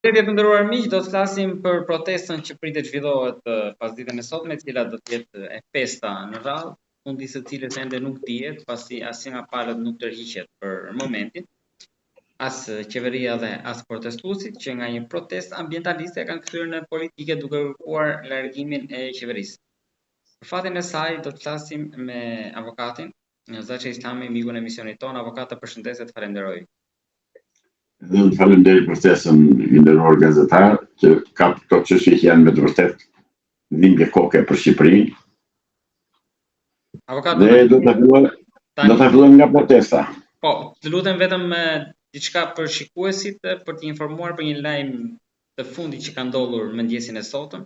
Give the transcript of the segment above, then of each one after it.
Përshëndetje të nderuar miq, do të flasim për protestën që pritet zhvillohet pasditën e sotme, e cila do të jetë e festa në radhë, fundi së cilës ende nuk dihet, pasi asnjë nga palët nuk tërhiqet për momentin, as qeveria dhe as protestuesit, që nga një protestë ambientaliste kanë kthyer në politike duke kërkuar largimin e qeverisë. Për fatin e saj do të flasim me avokatin Zaçe Islami, mikun e emisionit ton. Avokat, të përshëndes dhe të falenderoj. Dhe të falenderoj për ftesën i nderuar gazetar, që ka këto çështje që janë me të vërtet dhimbje koke për Shqipërinë. Avokat, Dhe do ta fillojmë nga protesta. Po, të lutem vetëm diçka për shikuesit për të informuar për një lajm të fundit që ka ndodhur mëngjesin e sotëm.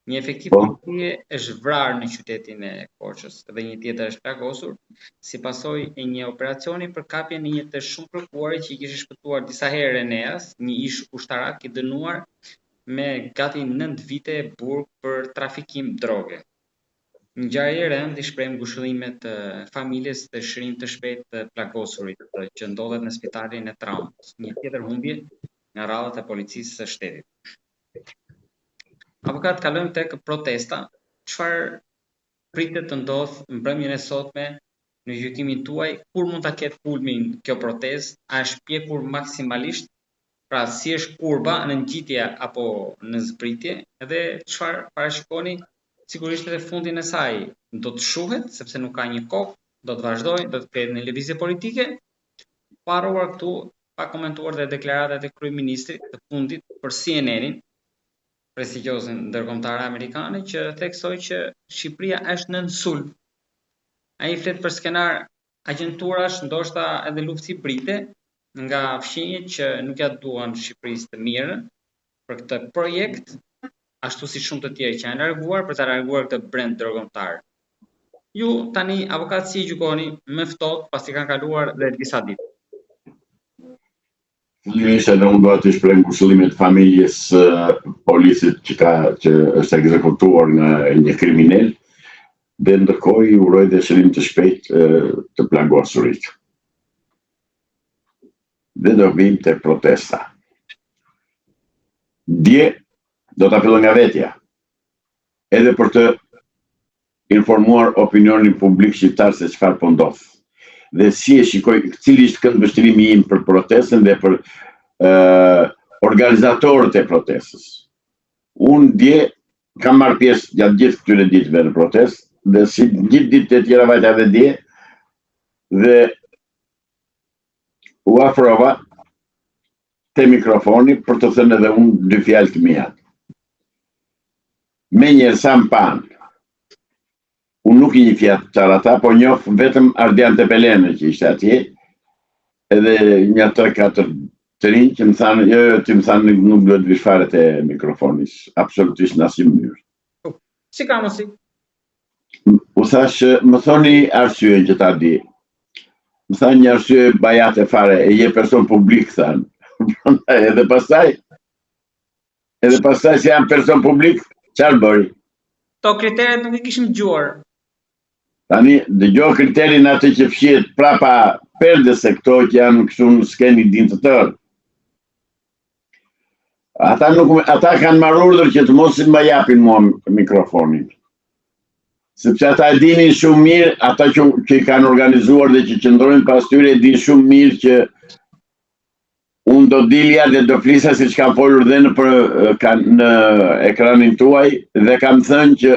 Një efektiv policie është vrarë në qytetin e Korçës dhe një tjetër është plagosur si pasojë e një operacioni për kapjen e një të shumë kërkuari që i kishte shpëtuar disa herë Eneas, një ish ushtarak i dënuar me gati 9 vite burg për trafikim droge. Një ngjarje e rëndë, i shprehim ngushëllimet familjes dhe shërim të shpejtë të plagosurit që ndodhet në spitalin e traumës. Një tjetër humbje nga radhët e policisë së shtetit. Avokat, kalojmë tek protesta. Çfarë pritet të ndodhë mbrëmjen e sotme në gjykimin tuaj? Kur mund ta ketë kulmin kjo protestë? A është pjekur maksimalisht? Pra, si është kurba në ngjitje apo në zbritje? Edhe çfarë parashikoni sigurisht edhe fundin e saj? Do të shuhet sepse nuk ka një kohë, do të vazhdojë, do të ketë një lëvizje politike. Pa harruar këtu, pa komentuar dhe deklaratat e kryeministrit të fundit për CNN-in, prestigjiozen ndërkombëtare amerikane, që theksoi që Shqipëria është nën sulm. Ai flet për skenar agjenturash, ndoshta edhe luftë hibride, nga fshinjet që nuk ja duan Shqipërisë të mirën për këtë projekt, ashtu si shumë të tjerë që janë larguar për ta larguar këtë brend ndërkombëtar. Ju tani, avokat, si gjykoni me ftohtë pasi kanë kaluar dhe disa ditë? Fillimisht edhe unë do të shpreh ngushëllimet familjes polisit që është ekzekutuar nga një kriminal, dhe ndërkohë i uroj dhe shërim të shpejtë të plagosurit. Dhe do vim te protesta. Dje do ta filloj nga vetja, edhe për të informuar opinionin publik shqiptar se çfarë po ndodh. Dhe si e shikoj, cili është këndvështrimi im për protestën dhe për organizatorët e protestës. Unë dje kam marrë pjesë gjatë gjithë këtyre ditëve në protestë, dhe si gjithë ditët e tjera vajta edhe dje, dhe u afrova te mikrofoni për të thënë edhe unë dy fjalë të mia. Menjëherë sa më panë, unë nuk i një fjatë qarata, po njoh vetëm Ardian Tepelene që ishte atje, edhe një 3-4 të rinj që më thanë, ti më thanë nuk duhet vish fare te mikrofonis, absolutisht në asnjë mënyrë. Si ka mosi? U thash, më thoni arsye që ta di. Më thanë një arsye bajate fare, e je person publik, thanë. Edhe pastaj si jam person publik, çfarë bëri? To kriteret nuk i kishim dëgjuar. Tani, dëgjoj kriterin atë që fshihet prapa perdes se këto që janë kështu në skeni din të tërë. Ata kanë marrë urdhër që të mos më japin mua mikrofonin. Sepse ata e dinin shumë mirë, ata që i kanë organizuar dhe që qëndrojnë pas tyre e din shumë mirë që unë do dilja dhe do flisa si që kam folur dhe në ekranin tuaj, dhe kam thënë që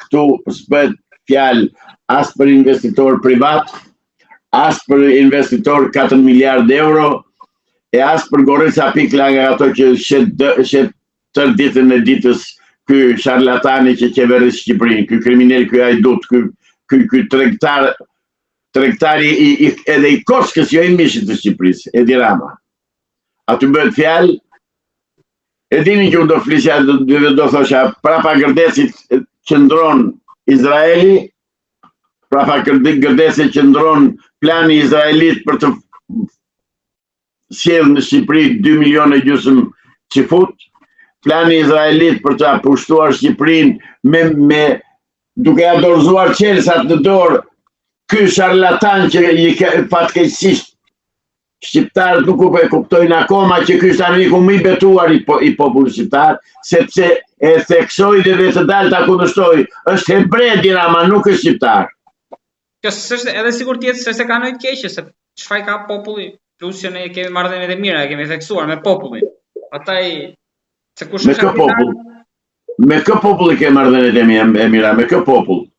këtu s'bëhet fjalë as për investitor privat, as për investitor 4 miliard euro, e as për Goreca Pikla nga ato që shet tërë ditën e ditës ky sharlatani që qeveris Shqipërinë, ky kriminal, ky hajdut, ky tregtari edhe i Koskës, jo i mishit të Shqipërisë, Edi Rama. Aty bëhet fjalë, e dini që unë do flisja dhe do thosha, prapa Gërdesit qëndron Izraeli, prapa Gërdesit qëndron plani izraelit për të sjellë në Shqipëri 2,5 milionë qifut, plani izraelit për të pushtuar Shqipërinë me duke ja dorëzuar qelsat në dorë ky sharlatan që fatkeqësisht shqiptarët nuk e kuptojnë akoma që ky është armiku më i betuar i popullit shqiptar, sepse e theksoi dhe të dalë ta kundërshtoi. Është hebre Edi Rama, nuk është shqiptar. Kjo s'është edhe sigur tjetë se ka nëjtë keqe, se çfarë ka populli, plus që ne kemi marrëdhënie të mira, kemi theksuar me popullin. Ataj se kush me kë popull? Me kë popull ke marrëdhënie e mira, me kë popull?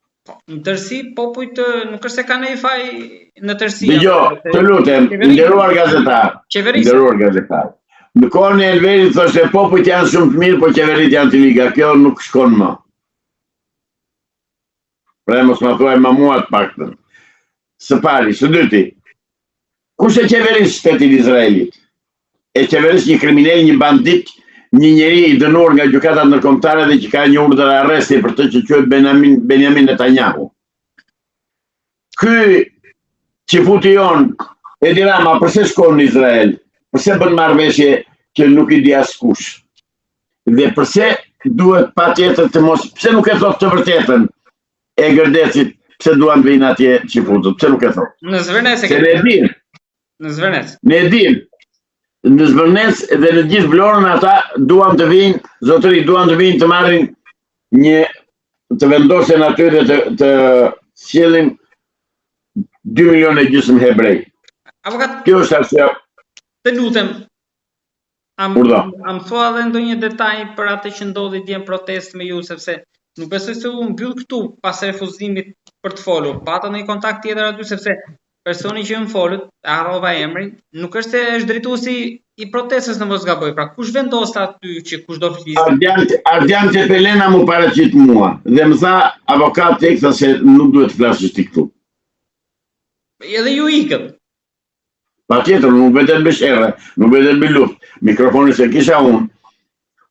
Në tërësi popujt nuk është se ka ndonjë faj në tërësi. Dgjoj, të lutem, nderuar gazetar. Nderuar gazetar. Në kohën e Elverit thoshte popujt janë shumë të mirë, po qeverit janë të liga. Kjo nuk shkon më. Pra mos ma thuaj më mua të paktën. Së pari, së dyti. Kush e qeveris shtetin Izraelit? E qeveris një kriminal, një bandit, një njeri i dënuar nga gjykatat ndërkombëtare dhe që ka një urdhër arresti për të që quhet Benjamin Netanyahu. Ky qifuti jon, Edi Rama, përse shkon në Izrael? Përse bën marrëveshje që nuk i di askush? Dhe përse duhet patjetër të mos, pse nuk e thot të vërtetën e Gërdecit, pse duan të vinë atje qifutët, pse nuk e thot? Në Zvërnes e se ne dim. Në Zvërnes. Ne dim. Në Zvërnes dhe në gjithë Vlorën ata duan të vinë, zotëri, duan të vinë të marrin të vendosen aty dhe të sjellin 2,5 milionë hebrej. Avokat, kjo është arsye. Të lutem, am thua edhe ndonjë detaj për atë që ndodhi dje në protestë me ju, sepse nuk besoj se u mbyll këtu pas refuzimit për të folur. Pata ndonjë kontakt tjetër aty, sepse personi që më folët, e harrova emrin, nuk është se është drejtuesi i protestës në mos gaboj. Pra kush vendos aty që kush do flisë? Ardian Tepelena mu paraqit mua dhe më tha avokat tek se nuk duhet të flasësh ti këtu. Edhe ju ikët. Patjetër, nuk vetë bësh erë, nuk vetë bëj luftë. Mikrofoni se kisha unë.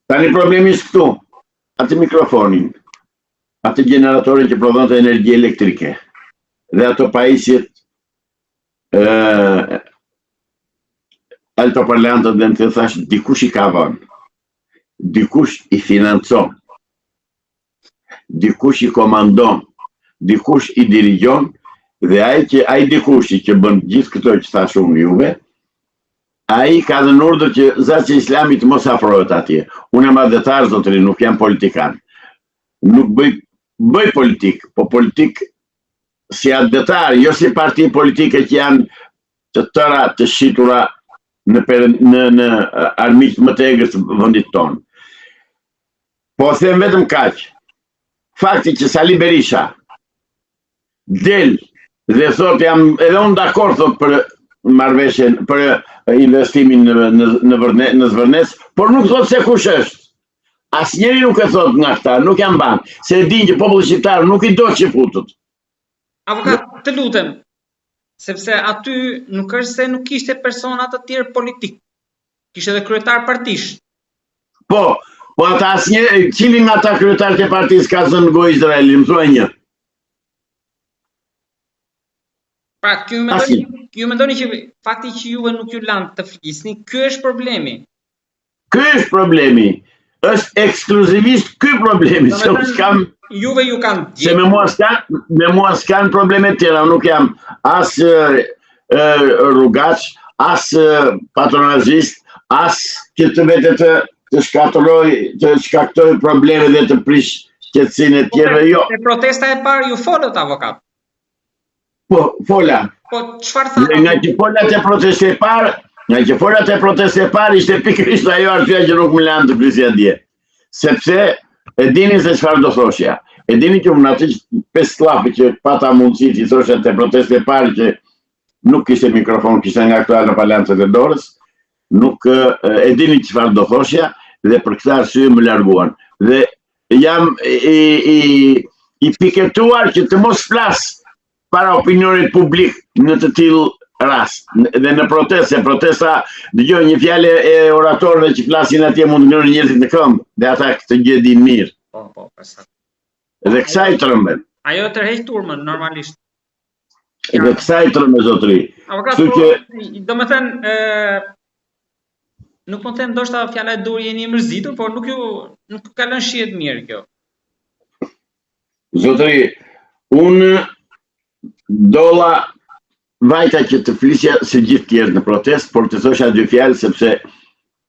Tani problemi është këtu. Atë mikrofonin, atë generatorin që prodhonte energji elektrike dhe ato pajisjet altoparlantët dhe më të thash, dikush i ka vënë, dikush i financon, dikush i komandon, dikush i dirigjon, dhe ai dikushi që bën gjithë këto që thash unë juve, ai ka dhënë urdhër që zaci Islami të mos afrohet atje. Unë jam adhetar, zotëri, nuk jam politikan. Nuk bëj politik, po politik si adhetar, jo si parti politike që janë të tëra të shitura në armiqt më të egër të vendit tonë. Po them vetëm kaq. Fakti që Sali Berisha del dhe thot jam edhe unë dakord thot për marrëveshjen, për investimin në Zvërnes, por nuk thot se kush është. Asnjëri nuk e thot nga këta, nuk janë banë, se e din që populli shqiptar nuk i do qifutët. Avokat, të lutem, sepse aty nuk është se nuk ishte persona të tjerë politik, kishte edhe kryetar partish. Po ata asnjëri, cili nga ata kryetarët e partisë ka zënë në gojë Izraelin, më thuaj një. Pra, ju mendoni që fakti që juve nuk ju lanë të flisni, ky është problemi. Ky është problemi. Është ekskluzivisht ky problemi. Juve ju kanë se me mua s'kan probleme tjera. Nuk jam as rrugaç, as patronazhist, as që të vete të shkaktoj probleme dhe të prish qetësinë e tjerëve. Jo. Në protesta e parë ju folët, avokat. Po, fola. Po, çfarë tha? Nga që folat e proteste e parë, ishte pikërisht ajo arsyeja që nuk më lanë të flisja dje. Sepse e dini se çfarë do thoshja. E dini që unë aty 5 llafi që pata mundësi që thoshja te proteste e parë që nuk kishte mikrofon, kishte nga këto altoparlantët e dorës, nuk e dini çfarë do thoshja dhe për këtë arsye më larguan. Dhe jam i piketuar që të mos flas para opinionit publik në të tillë rast. Dhe në protesta, dëgjoj një fjalë e oratorëve që flasin atje mund të ngërë njerëzit në këmbë, dhe ata këtë gjë din mirë. Po, pasat. Dhe kësaj trëmben. Ajo tërheq turmën, normalisht. Dhe kësaj trëmben, zotëri. Avokat, do me thënë, nuk më thënë ndoshta fjala e dur jeni mërzitur, por nuk ka lënë shihet mirë kjo. Zotëri, unë dolla vajta që të flisja se gjithë tjerë në protest, por të thosha dy fjalë sepse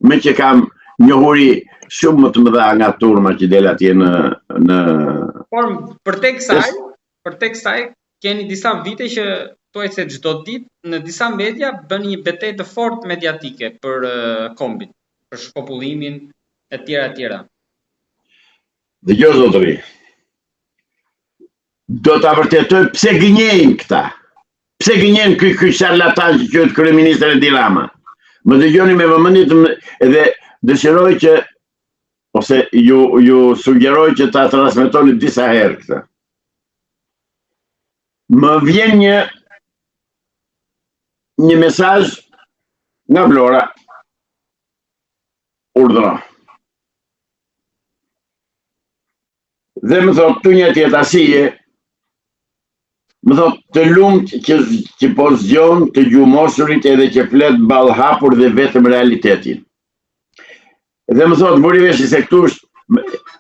me që kam njohuri shumë më të mëdha nga turma që del atje në Por për tek kësaj keni disa vite që thuajse çdo ditë në disa media bën një betejë të fortë mediatike për kombin, për shpopullimin e tjera. Dëgjoj zotëri. Do ta vërtetoj pse gënjejnë këta. Pse gënjen ky charlatan që quhet kryeministri Edi Rama? Më dëgjoni me vëmendje edhe dëshiroj që ose ju sugjeroj që ta transmetoni disa herë këtë. Më vjen një mesazh nga Vlora. Urdhra. Dhe më thot tu një tjetë asije, më thot të lumt që po zgjon të gjumosurit edhe që flet ballë hapur dhe vetëm realitetin. Dhe më thot mori vesh se këtu është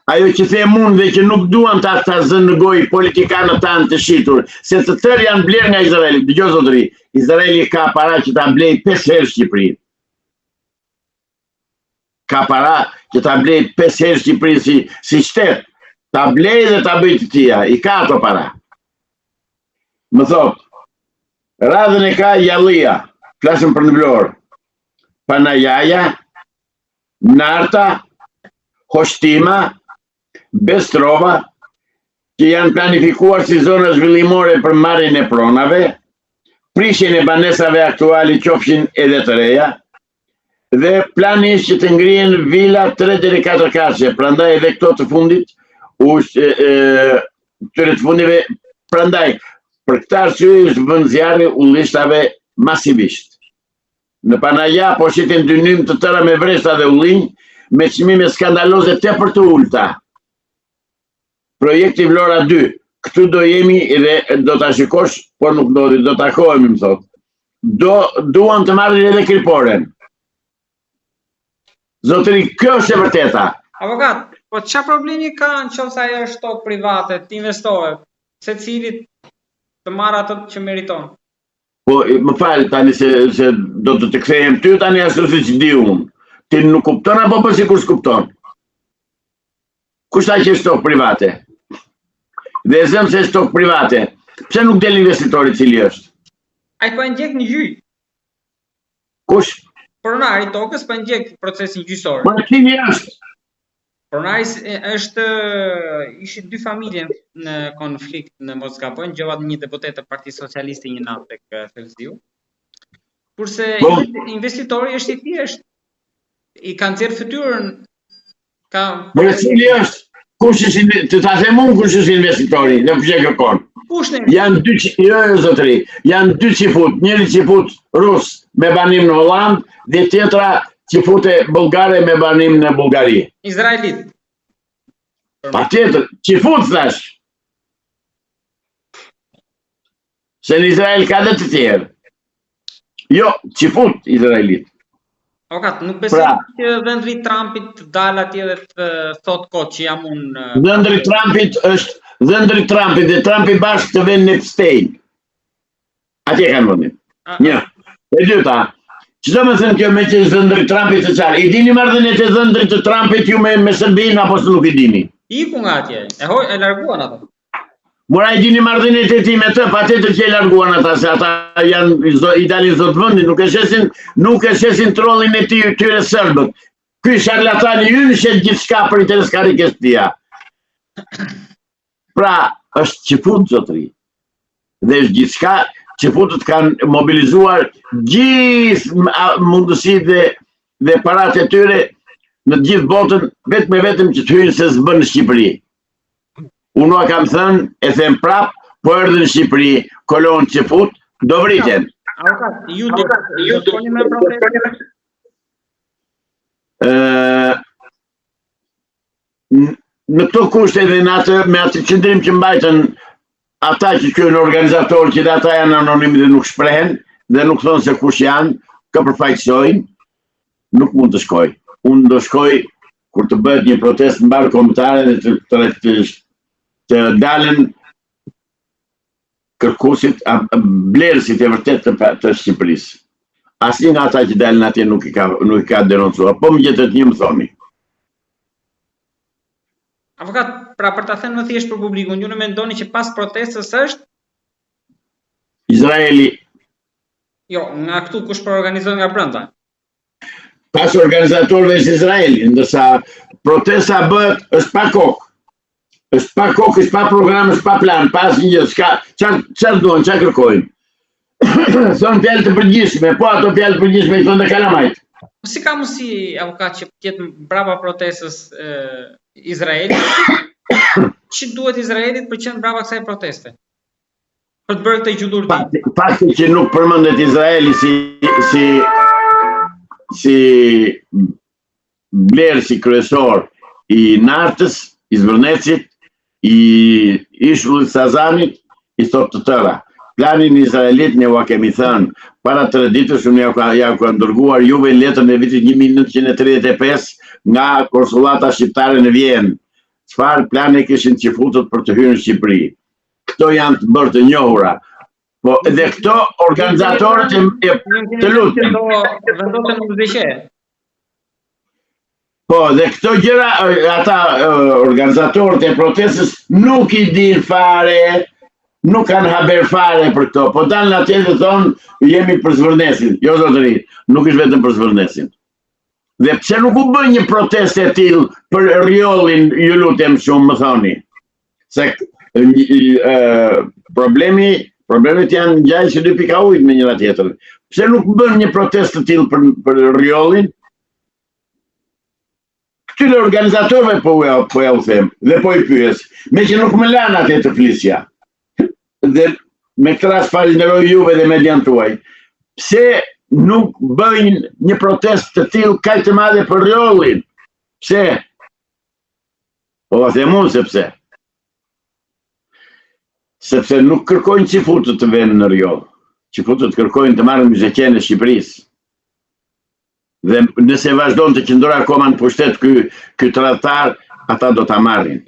ajo që them unë dhe që nuk duan ta zënë në gojë politikanët tanë të shitur, se të tërë janë blerë nga Izraeli. Dëgjoj zotëri, Izraeli ka para që ta blej 5 herë Shqipërinë. Ka para që ta blej 5 herë Shqipërinë si shtet. Ta blej dhe ta bëj të tija, i ka ato para. Më thot, radhën e ka Jallia, flasëm për në Vlorë, Panajaja, Narta, Hoshtima, Bestrova, që janë planifikuar si zona zhvillimore për marrjen e pronave, prishjen e banesave aktuali qofshin edhe të reja, dhe plani është që të ngrihen vila 3 deri 4 kashe, prandaj edhe këto të fundit, këtyre të fundive, prandaj, për këtë arsye është vënë zjarri ullishtave masivisht. Në Panaja po shitin dynim të tëra me vreshta dhe ullinj, me çmime skandaloze tepër të ulta. Projekti Vlora 2, këtu do jemi dhe do ta shikosh, por nuk do takohemi, më thot. Duan të marrin edhe Kriporen. Zotëri, kjo është e vërteta. Avokat, po çfarë problemi ka nëse ajo është tokë private, të investohet, secilit të marrë atë që meriton? Po, më falë tani se do të kthehem ty tani ashtu siç di unë. Ti nuk kupton apo po sikur s'kupton? Kush tha që është tokë private? Dhe e zëm se është tokë private. Pse nuk del investitori i cili është? Ai po e ndjek në gjyq. Kush? Pronari i tokës po e ndjek procesin gjyqësor. Po cili është? Pronari ishin 2 familje në konflikt në Mosgabon, gjëvat një deputet të Partisë Socialiste, një natë tek Thellsdiu. Kurse investitori është i thjeshtë. I kanë nxjerrë fytyrën. Po cili është? Kush është? Të ta them unë kush është investitori, në pse kërkon. Kush ne? Janë 2 zotëri, janë 2 çifut, njëri çifut rus me banim në Holland dhe tjetra çifute bullgare me banim në Bullgari. Izraelit. Patjetër, çifut thash. Se në Izrael ka dhe të tjerë. Jo, çifut izraelit. Avokat, nuk besoj që vendri Trumpit të dalë atje dhe të thotë kot që jam unë. Vendri Trumpit është vendri Trumpit dhe Trumpi bashkë të vend në Epstein. Atje kanë vendin. Një. E dyta, çdo më thënë kjo me që është vendri Trumpit të qarë. I dini marrëdhëniet e vendrit të Trumpit ju me Serbinë apo nuk i dini? Iku nga atje. E larguan ato. Mora i dini marrëdhëniet e tij me të, patjetër që e larguan ata, se ata janë i dalin zot vendin, nuk e shesin trollin e tyre serbët. Ky charlatani ynë shet gjithçka për interes karrikës të tija. Pra, është çifut zotëri. Dhe është gjithçka, çifutët kanë mobilizuar gjithë mundësitë dhe paratë e tyre në gjithë botën, vetëm që të hyjnë se s'bën në Shqipëri. Unë kam thënë, e them prap, po erdhën në Shqipëri, kolonë çifut, do vriten. Avokat, ju do shkoni me protestë? Në këto kushte dhe me atë qëndrim që mbajtën ata që kënë organizatorë, që dhe ata janë anonimi dhe nuk shprehen, dhe nuk thonë se kush janë, ka përfaqësojnë, nuk mund të shkoj. Unë do shkoj kur të bëhet një protest në barë kombëtare dhe të dalen kërkuesit, blerësit e vërtet të Shqipërisë. Asnjë nga ata që dalin atje nuk i ka denoncuar. Po më gjetet një më thoni. Avokat, pra për ta thënë më thjesht për publikun, ju në mendoni që pas protestës është? Izraeli. Jo, nga këtu kush po organizon nga brenda? Pas organizatorëve është Izraeli, ndërsa protesta bëhet është pa kokë. Është pa kokë, është pa program, është pa plan, pa asnjë gjë. Çfarë duan, çfarë kërkojnë? Thonë fjalë të përgjithshme, po ato fjalë të përgjithshme i thonë dhe kalamajt. Si ka mundësi, avokat, që jetë brapa protestës Izraeli? Që duhet Izraelit për qenë brapa kësaj proteste? Për të bërë këtë gjullurdi? Fakti që nuk përmendet Izraeli si blerë, si kryesor i Nartës, i Zvërnecit, i Ishullit Sazanit, i thot të tëra. Planin izraelit ne ua kemi thënë, para 3 ditësh unë ja ka dërguar juve letrën e vitit 1935 nga konsulata shqiptare në Vjenë. Çfarë plane kishin qifutët për të hyrë në Shqipëri. Këto janë të bërë të njohura. Po edhe këto organizatorët të lutem. Vendosen në zgjeje. Po, dhe këto gjëra, ata organizatorët e protestës nuk i din fare, nuk kanë haber fare për këto, po dalën atje dhe thonë, jemi për Zvërnesin. Jo, zotëri, nuk ishte vetëm për Zvërnesin. Dhe pse nuk u bën një protestë e tillë për rjollin, ju lutem shumë, më thoni. Se problemet janë ngjajë që 2 pika ujit me njëra tjetrën. Pse nuk bën një protestë të tillë për rjollin? Këtyre organizatorëve po ja u them dhe po i pyes, me që nuk më lanë atë të flisja. Dhe me këtë rast falenderoj juve dhe median tuaj. Pse nuk bëjnë një protestë të tillë kaq të madhe për rjollin? Pse? Po a them unë sepse. Sepse nuk kërkojnë qifutët të venë në rjoll. Qifutët kërkojnë të marrën muzikën e Shqipërisë. Dhe nëse vazhdon të qëndrojë akoma në pushtet ky tradhtar, ata do ta marrin.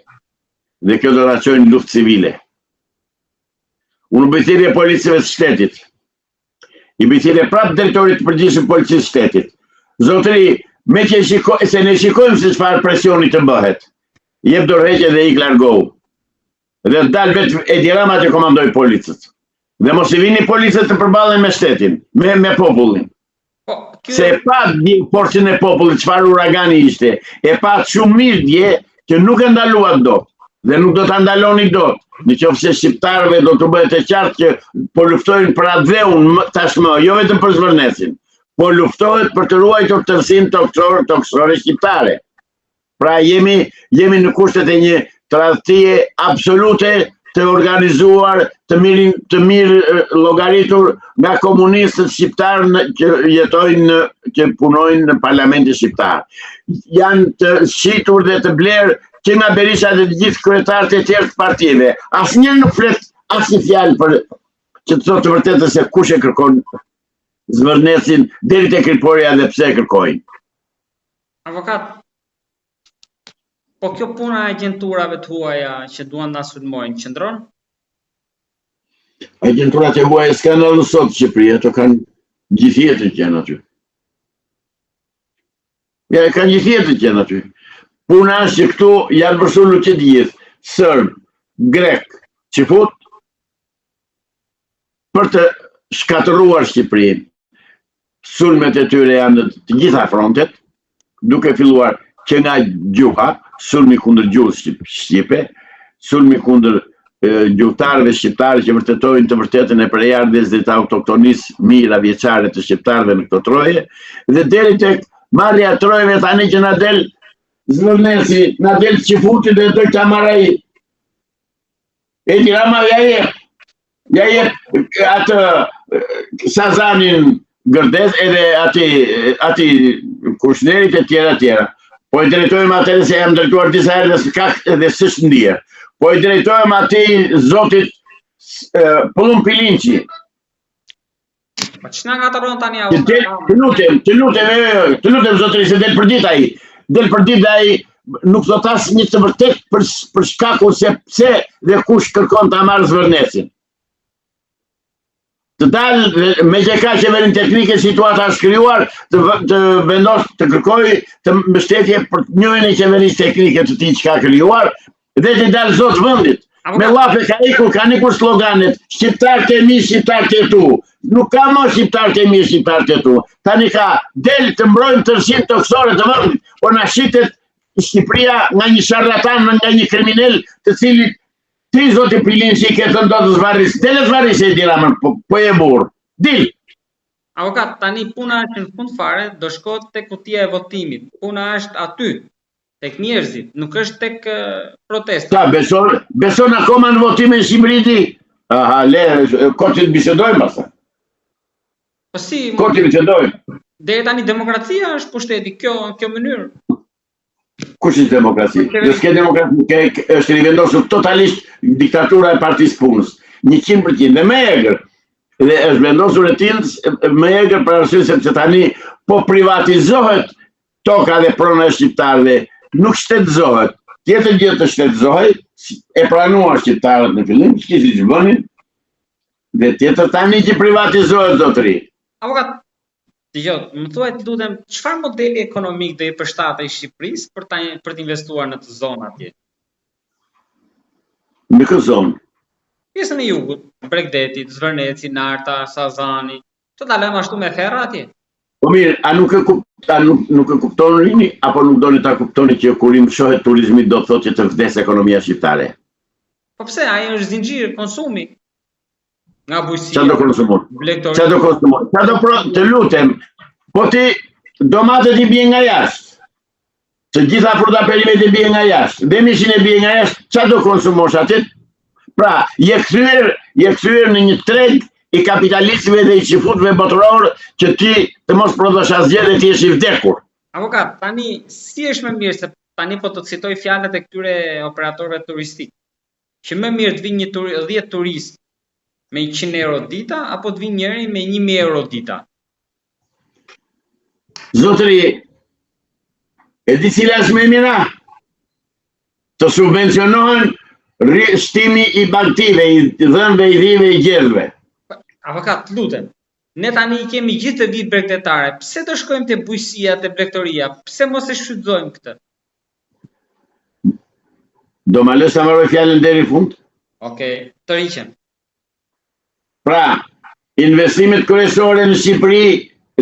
Dhe kjo do ta çojnë luftë civile. Unë bëj thirrje policëve të shtetit. I bëj thirrje prapë drejtorit të përgjithshëm të policisë shtetit. Zotëri, me që se ne shikojmë se çfarë presioni të bëhet. Jep dorëheqje dhe ik largohu. Dhe dal vetë Edi Rama të komandoj policët. Dhe mos i vini policët të përballen me shtetin, me popullin. Se e pa porcin e popullit çfarë uragani ishte, e pa shumë mirë dje që nuk e ndaluat dot, dhe nuk do ta ndaloni dot. Nëse shqiptarëve do të bëhet e qartë që po luftojnë për atë dheun tashmë, jo vetëm për Zvërnesin, po luftohet për të ruajtur tërsinë toksore shqiptare. Pra jemi në kushtet e një tradhtie absolute të organizuar, të mirë llogaritur nga komunistët shqiptarë që jetojnë, që punojnë në parlamentin shqiptar. Janë të shitur dhe të blerë që nga Berisha dhe të gjithë kryetarët e tjerë të partive. Asnjë nuk flet asnjë fjalë për që të thotë të vërtetë se kush e kërkon Zvërnesin deri te Kriporia dhe pse e kërkojnë. Avokat, po kjo puna e agenturave të huaja që duan ta sulmojnë qëndron? Agenturat e huaja s'kan ardhur sot në Shqipëri, ato kanë gjithë jetën që janë aty. Ja, kanë gjithë jetën që janë aty. Puna është që këtu janë përsullu që gjithë, sërb, grek, qifut, për të shkatëruar Shqipërinë. Sulmet e tyre janë të gjitha frontet, duke filluar që nga gjuha, sulmi kundër gjuhës shqipe, sulmi kundër gjuhëtarëve shqiptarë që vërtetojnë të vërtetën e prejardhjes dhe të autoktonisë mira vjeçare të shqiptarëve në këto troje, dhe deri tek marrja e trojeve tani që na del Zvërnesi, na del qifuti dhe do ta marrë ai. Edi Rama ja jep atë Sazanin Gërdes edhe ati Kushnerit e tjera. Po i drejtojmë atëre se jam drejtuar disa herë dhe s'është ndije. Po i drejtojmë ati zotit Pullum Pilinqi. Po ç'na ngataron tani Të lutem zotëri se del për ditë ai. Del për ditë ai nuk thot asnjë të vërtet për shkakun se pse dhe kush kërkon ta marrë Zvërnesin. të dalë me që ka qeverin teknike situata është krijuar të vendos të kërkoj të mbështetje për njërin e qeverisë teknike të tij që ka krijuar dhe të dalë zot vendit. Me llafe ka ikur sloganet shqiptar të mi, shqiptar të tu. Nuk ka më shqiptar të mi, shqiptar të tu. Tani ka del të mbrojnë tërësinë toksore të vendit, por na shitet Shqipëria nga një sharlatan, nga një kriminal të cilit tri zoti pilin që i ketë ndodhë zvarris. Dele zvarris e dira më, po e burë. Dil. Avokat, tani puna është në fund fare, do shkot tek kutia e votimit. Puna është aty, tek njerëzit, nuk është tek protesta. Ta, beson akoma në votime në Shqipëri ti? Aha, kotit bisedojmë basa. Po si? Kotit bisedojmë. Deri tani demokracia është pushteti, kjo mënyrë. Kush është demokraci? S'ke demokraci, është rivendosur totalisht diktatura e partisë punës. 100% dhe më egër. Dhe është vendosur e tillë më egër për arsye sepse tani po privatizohet toka dhe prona e shqiptarëve, nuk shtetëzohet. Tjetër gjë të shtetëzohet, e pranuar shqiptarët në fillim, s'kishin që bënin, dhe tjetër tani që privatizohet zotëri. Avokat, dëgjoj, më thuaj të lutem, çfarë modeli ekonomik do i përshtatej Shqipërisë për të investuar në të zonë atje? Në këtë zonë? Pjesën e jugut, Bregdeti, Zvërneci, Narta, Sazani, të dalëm ashtu me herë atje? Po mirë, a nuk e kuptoni rini, apo nuk doni ta kuptoni që kur i shohet turizmi do të thotë që të vdes ekonomia shqiptare? Po pse, ai është zinxhir konsumi. Nga bujësia, qa do konsumon? Qa do konsumon? Të lutem, po ti domatet i bie nga jashtë, të gjitha fruta perimet i bie nga jashtë, dhe mishin e bie nga jashtë, qa do konsumosh atit? Pra, je kthyer në një treg i kapitalistëve dhe i qifutëve botëror që ti të mos prodhosh asgjë dhe ti jesh i vdekur. Avokat, tani si është më mirë, se tani po të citoj fjalët e këtyre operatorëve turistik, që më mirë të vinë 10 turistë me 100 euro dita, apo të vinë njëri me 1000 euro dita? Zotëri, e di cila është më e mira? Të subvencionohen shtimi i bagtive, i dhënve, i dhive, i gjelve. Avokat, lutem, ne tani i kemi gjithë të vitë bregdetare, pse të shkojmë të bujësia, të bregtoria, pse mos e shfrytëzojmë këtë? Do ma lësa marrë fjallën deri fund? Okej, të riqem. Pra, investimet kryesore në Shqipëri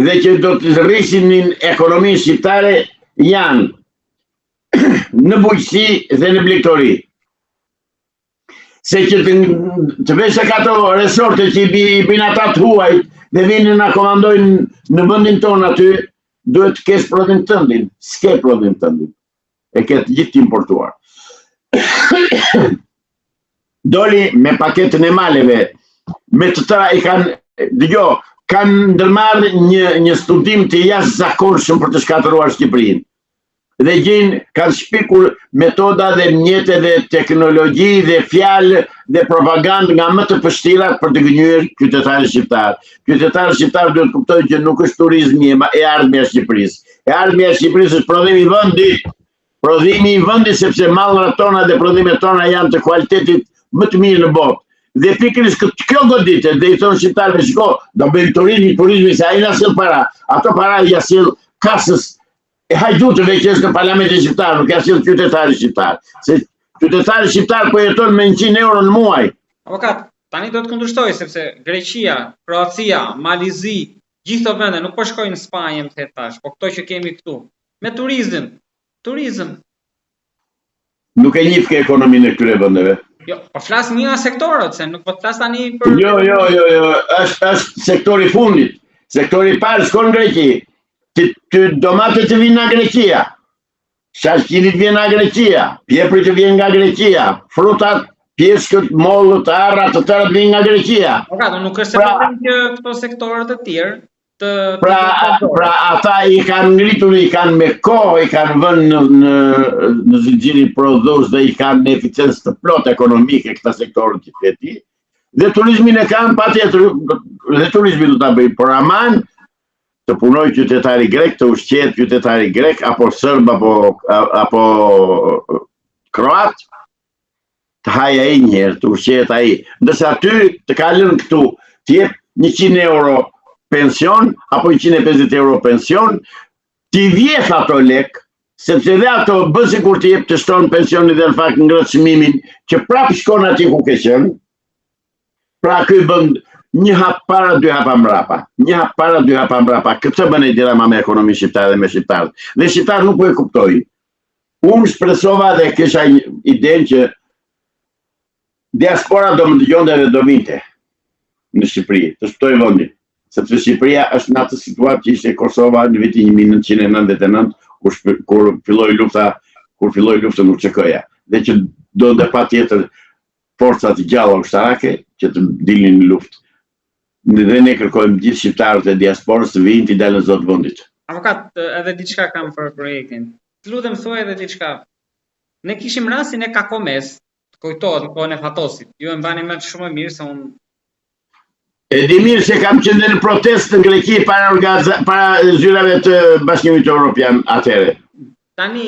dhe që do të rrisin në ekonominë shqiptare janë në bujqësi dhe në blegtori. Se që të vesh e kato resorte që i bin ata të huaj dhe vinin na komandojnë në vendin tonë aty, duhet të kesh prodhim tëndin. S'ke prodhim tëndin. E ketë gjithë importuar. Doli me paketën e maleve, me të tëra i kanë ndërmarrë një studim të jashtëzakonshëm për të shkatëruar Shqipërinë. Dhe kanë shpikur metoda dhe mjete dhe teknologji dhe fjalë dhe propagandë nga më të vështirat për të gënjur qytetarët shqiptar. Qytetarët shqiptar duhet të kuptojnë që nuk është turizmi e ardhmja e Shqipërisë. E ardhmja e Shqipërisë është prodhimi i vendit. Prodhimi i vendit sepse mallrat tona dhe prodhimet tona janë të cilëtetit më të mirë në botë. Dhe pikërisht kjo goditet dhe i thonë shqiptarëve, shiko, do bëjmë turizmi se ai na sjell para. Ato para ja sjell kasës e hajgjutëve që është në parlamentin shqiptar, nuk ja sjell qytetari shqiptar. Se qytetari shqiptar po jeton me 100 euro në muaj. Avokat, tani do të kundërshtoj sepse Greqia, Kroacia, Malizi, gjithë këto vende nuk po shkojnë në Spanjë më tash, po këto që kemi këtu. Me turizëm. Nuk e njeh kë ekonominë e këtyre vendeve. Jo, po flas një nga sektorët, se nuk po të flas tani për... Jo, është sektori fundit. Sektori parë shkon në Greqi. Domatet të vinë nga Greqia. Shashqirit vjen nga Greqia. Pjeprit të vjen nga Greqia. Frutat, pjeskët, mollët, arrat, të tërat vjen nga Greqia. Nuk është se problem që këto sektorët e tjerë Pra ata i kanë ngritur, i kanë me kohë, i kanë vënë në zinxhirin prodhues dhe i kanë në eficiencë të plotë ekonomike këta sektorët që ti. Dhe turizmin e kanë patjetër, dhe turizmi do ta bëj, por aman të punoj qytetari grek, të ushqehet qytetari grek apo serb apo kroat, të haj ai një herë, të ushqehet ai. Ndërsa aty të kalën këtu, të jep 100 euro pension, apo 150 euro pension, ti vjeth ato lek, sepse dhe ato bësi kur ti jep të shtonë pensionit dhe në fakt ngrat çmimin, që prapë shkon atje ku ke qenë, pra ky bën një hap para, dy hapa mbrapa. Një hap para, dy hapa mbrapa. Këtë bën Edi Rama me ekonomi shqiptare dhe me shqiptarët. Dhe shqiptarët nuk po e kuptoi. Unë shpresova dhe kisha idenë që diaspora do më dëgjonte dhe do vinte në Shqipëri, të shpëtoi vendin. Sepse Shqipëria është në atë situatë që ishte Kosova në vitin 1999, kur filloi lufta në UÇK-ja. Dhe që do të patjetër forcat gjalla ushtarake që të dilnin në luftë. Dhe ne kërkojmë gjithë shqiptarët e diasporës të vinë t'i dalën zot vendit. Avokat, edhe diçka kam për projektin. Të lutem thuaj edhe diçka. Ne kishim rastin e Kakomes, kujtohet në kohën e Fatosit. Ju e mbani më shumë mirë se unë. E di mirë se kam qenë në protestë në Greqi para zyrave të Bashkimit Evropian atëherë. Tani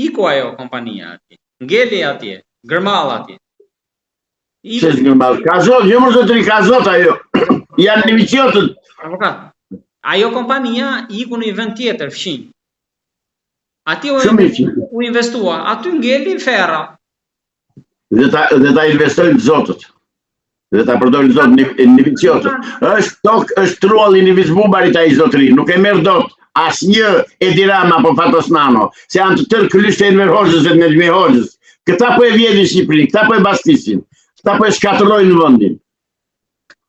iku ajo kompania atje. Ngeli atje, gërmall atje. Se gërmall. Ka zot, jo më zotëri, ka zot ajo. Janë liviciotët. Avokat, ajo kompania iku në një vend tjetër, fshinj. Ati u investua, aty ngeli ferra. Dhe ta investojnë zotët. Dhe ta përdojnë zotët liviciotët. Është truall i livicbubarit ai zotëri. Nuk e merr dot asnjë Edi Rama apo Fatos Nano. Se janë të tërë kryshte Enver Hoxhës dhe Necmi Hoxhës. Këta po e vjedhin Shqipërinë, këta po e bastisin. Këta po e shkatërrojnë vendin.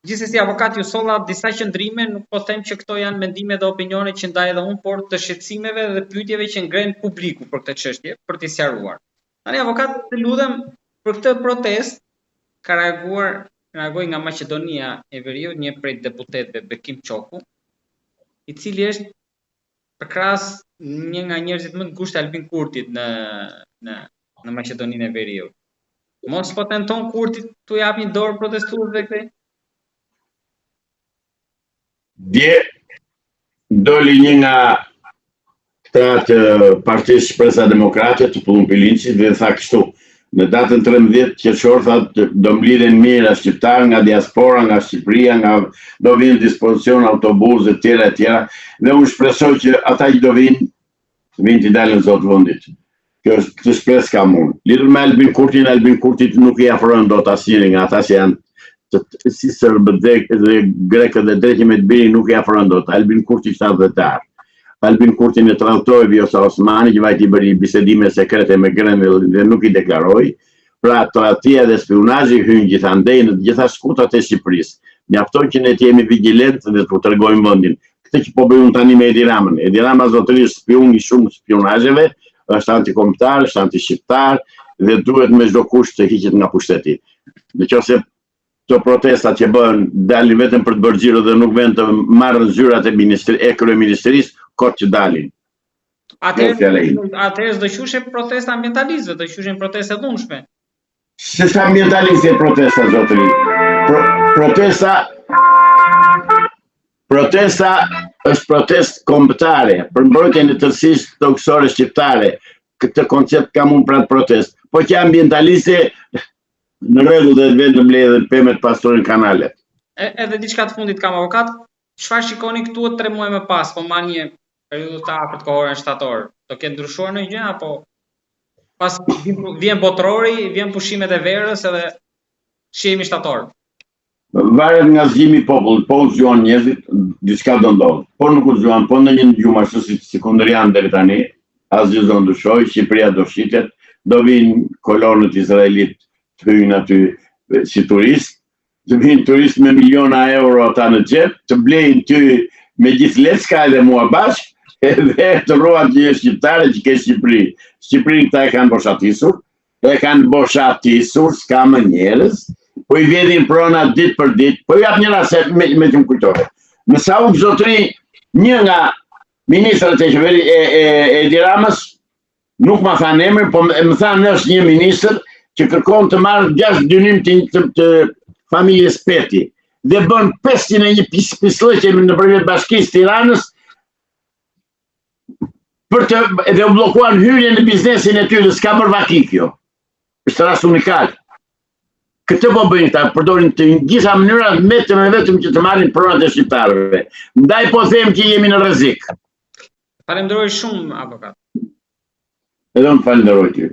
Gjithsesi, avokat, ju solla disa qëndrime, nuk po them që këto janë mendime dhe opinione që ndaj edhe unë, por të shqetësimeve dhe pyetjeve që ngren publiku për këtë çështje, për t'i sqaruar. Tani, avokat, të lutem për këtë protestë ka reagoi nga Maqedonia e Veriut një prej deputetëve, Bekim Çoku, i cili është përkrahas një nga njerëzit më të ngushtë Albin Kurtit në Maqedoninë e Veriut. Mos po tenton Kurti t'u jap një dorë protestuesve këtej? Dje doli një nga të Partisë Shpresa Demokrate të Pullumpilinçit dhe tha kështu: në datën 13 qershor do mblidhen mijëra shqiptarë nga diaspora, nga Shqipëria, do vinë në dispozicion autobuse etj. Dhe unë shpresoj që ata që do vinë t'i dalën zot vendit. Këtë shpresë kam unë. Lidhur me Albin Kurtit nuk i afrohen dot asnjëri nga ata që janë si serbët dhe grekët dhe dreqime të biri nuk i afrohen dot. Albin Kurti ishte adhetar. Albin Kurti në tradhtoi Vjosa Osmani, që vajti bëri bisedime sekrete me Grenell dhe nuk i deklaroi. Pra tradhtia dhe spionazhi hynë gjithandej në të gjitha shkutat e Shqipërisë. Mjafton që ne të jemi vigjilentë dhe të tregojmë vendin. Këtë që po bëjmë tani me Edi Ramën. Edi Rama zotëri është spion i shumë spionazheve, është antikombëtar, është antishqiptar dhe duhet me çdo kusht të hiqet nga pushteti. Nëse këto protestat që bëhen dalin vetëm për të bërë xhiro dhe nuk vjen të marrën zyrat e kryeministrisë, kot që dalin. Atëherë do qyshe protesta ambientalistëve, do qyshin protestë dhunshme. Se sa ambientaliste protesta zotëri. Protesta është protestë kombëtare për mbrojtjen e tërësisë toksore shqiptare. Këtë koncept kam unë pra protestë. Po që ambientaliste në rregull dhe vetë të mbledhen pemet pastrurin kanalet. Edhe diçka të fundit kam, avokat, çfarë shikoni këtu 3 muaj më pas, po marr një periudhë të afërt kohore shtator, do ketë ndryshuar në gjë apo pas vjen botrori, vjen pushimet e verës edhe shihemi shtator? Varet nga zgjimi i popullit, po u zgjuan njerëzit, diçka do ndodh. Po nuk u zgjuan, po në një gjumë ashtu si kundërian deri tani, asgjë do ndryshoj, Shqipëria do shitet, do vinë kolonët izraelit të hyjnë aty si turist, të vinë turist me miliona euro ata në xhep, të blejnë ty me gjithë lecka edhe mua bashkë, edhe të ruan që je shqiptare që ke Shqipëri. Shqipërinë këta e kanë boshatisur, s'ka më njerëz, po i vjedhin pronat ditë për ditë, po i jap një rast me që më kujtove. Në Sauk zotëri, një nga ministrat e qeveri e Edi Ramës nuk ma thanë emrin, po më thanë është një ministër që kërkon të marrë 6 dynim të familjes Peti dhe bën 501 pislëqe nëpërmjet Bashkisë Tiranës dhe u bllokuan hyrjen në biznesin e tyre, s'ka bërë vaki kjo. Është rast unikal. Këtë po bëjnë këta, përdorin të gjitha mënyrat vetëm që të marrin pronat e shqiptarëve. Ndaj po them që jemi në rrezik. Falenderoj shumë, avokat. Edhe unë falenderoj ty.